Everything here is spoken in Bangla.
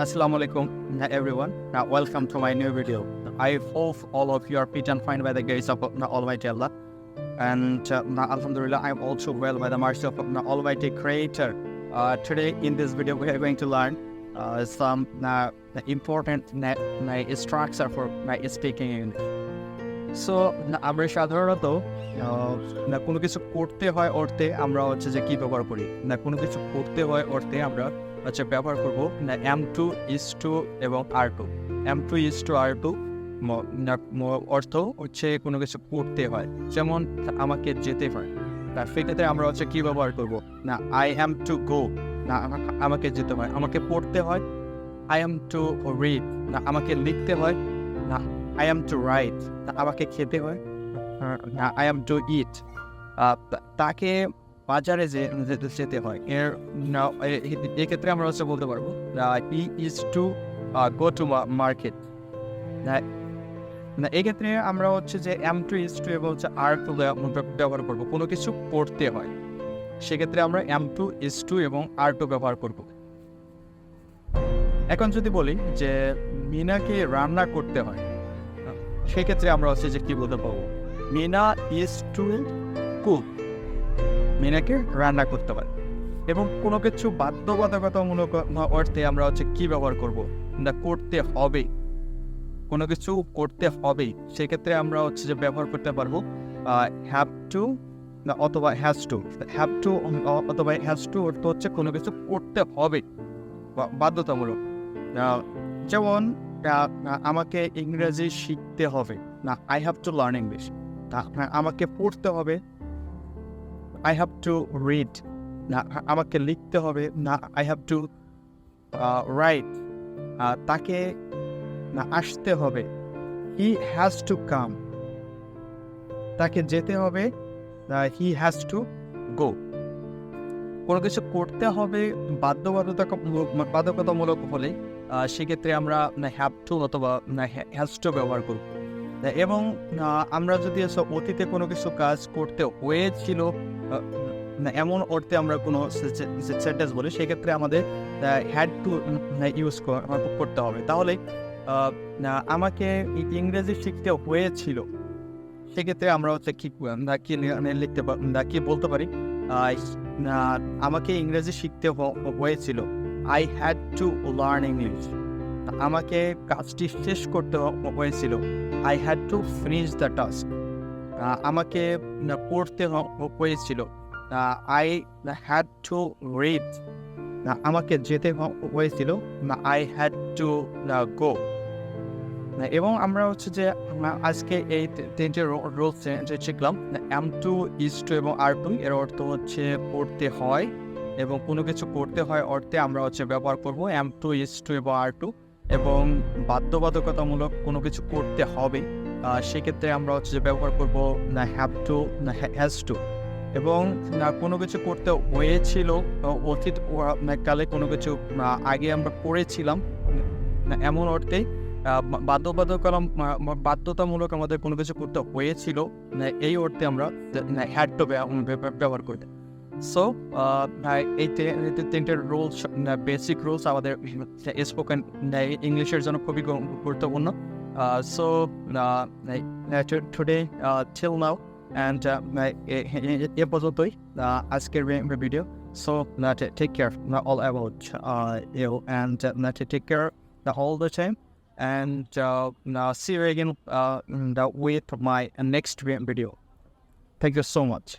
Assalamu alaikum, everyone. Welcome to my new video. I hope all of you are fit and fine by the grace of Almighty Allah. And Alhamdulillah, I'm also well by the mercy of Almighty Creator. Today, in this video, we are going to learn some important structure for speaking English. So, আমরা সাধারণত কোনো কিছু করতে হয় অর্থে আমরা হচ্ছে যে কি ব্যবহার করি না কোনো কিছু করতে হয় অর্থে আমরা হচ্ছে ব্যবহার করব না am2 is2 এবং r2 am2 is2 r2 অর্থ হচ্ছে কোনো কিছু করতে হয়, যেমন আমাকে যেতে হয়, তার সেক্ষেত্রে আমরা হচ্ছে কি ব্যবহার করব না I am to go, না আমাকে যেতে হয়। আমাকে পড়তে হয় I am to read, না আমাকে লিখতে হয় না I am to write, না আমাকে খেতে হয় না I am to eat, তাকে বাজারে যেতে হয়। এক্ষেত্রে আমরা হচ্ছে বলতে পারবো he is to go to market। না এক্ষেত্রে আমরা হচ্ছে যে am2 is2 এবং হচ্ছে r2 ব্যবহার করব। কোনো কিছু পড়তে হয় সেক্ষেত্রে আমরা am2 is2 এবং r2 ব্যবহার করব। এখন যদি বলি যে মিনাকে রান্না করতে হয়, সেক্ষেত্রে আমরা হচ্ছে যে কি বলতে পারবো মিনা is to cook, মিনাকে রান্না করতে হয়। এবং কোনো কিছু বাধ্যবাধকতামূলক অর্থে আমরা হচ্ছে কি ব্যবহার করব না করতে হবে, কোনো কিছু করতে হবে সেক্ষেত্রে আমরা হচ্ছে যে ব্যবহার করতে পারবো হ্যাভ টু অথবা হ্যাজ টু। হ্যাভ টু অথবা হ্যাজ টু অর্থ হচ্ছে কোনো কিছু করতে হবে বাধ্যতামূলক। যেমন আমাকে ইংরেজি শিখতে হবে না I have to learn English, আমাকে পড়তে হবে I have to read, না আমাকে লিখতে হবে না I have to write, তাকে না আসতে হবে he has to come, তাকে যেতে হবে he has to go। কোনো কিছু করতে হবে বাধ্যবাধকতামূলক হলে সেক্ষেত্রে আমরা হ্যাভ টু অথবা হ্যাজ টু ব্যবহার করব। এবং আমরা যদি অতীতে কোনো কিছু কাজ করতে হয়েছিল না এমন অর্থে আমরা কোনো সেন্টেন্স বলি, সেক্ষেত্রে আমাদের হ্যাড টু ইউজ করতে হবে। তাহলে আমাকে ইংরেজি শিখতে হয়েছিল, সেক্ষেত্রে আমরা হচ্ছে কি লিখতে কি বলতে পারি আমাকে ইংরেজি শিখতে হয়েছিল I had to learn English, আমাকে কাজটি শেষ করতে হয়েছিল I had to finish the task, আমাকে পড়তে হয়েছিল I had to read, আমাকে যেতে হয়েছিল I had to go। এবং আমরা হচ্ছে যে আজকে এই তিনটে রুলস শিখলাম am2 is2 এবং r2 এর অর্থ হচ্ছে পড়তে হয় এবং কোনো কিছু করতে হয় অর্থে আমরা হচ্ছে ব্যবহার করব am2 is2 এবং r2। এবং বাধ্যবাধকতামূলক কোনো কিছু করতে হবে সেক্ষেত্রে আমরা হচ্ছে যে ব্যবহার করব না হ্যাভ টু না হ্যাজ টু। এবং কোনো কিছু করতে হয়েছিল অতীত কালে কোনো কিছু আগে আমরা করেছিলাম এমন অর্থে বাধ্যতামূলক আমাদের কোনো কিছু করতে হয়েছিল এই অর্থে আমরা হ্যাড টু ব্যবহার করি। সো এই তিনটে রুলস বেসিক রুলস আমাদের স্পোকেন ইংলিশের জন্য খুবই গুরুত্বপূর্ণ। So today till now and এ পর্যন্তই আজকের video. So take care all about you and take care all the time and see you again with my next video. Thank you so much.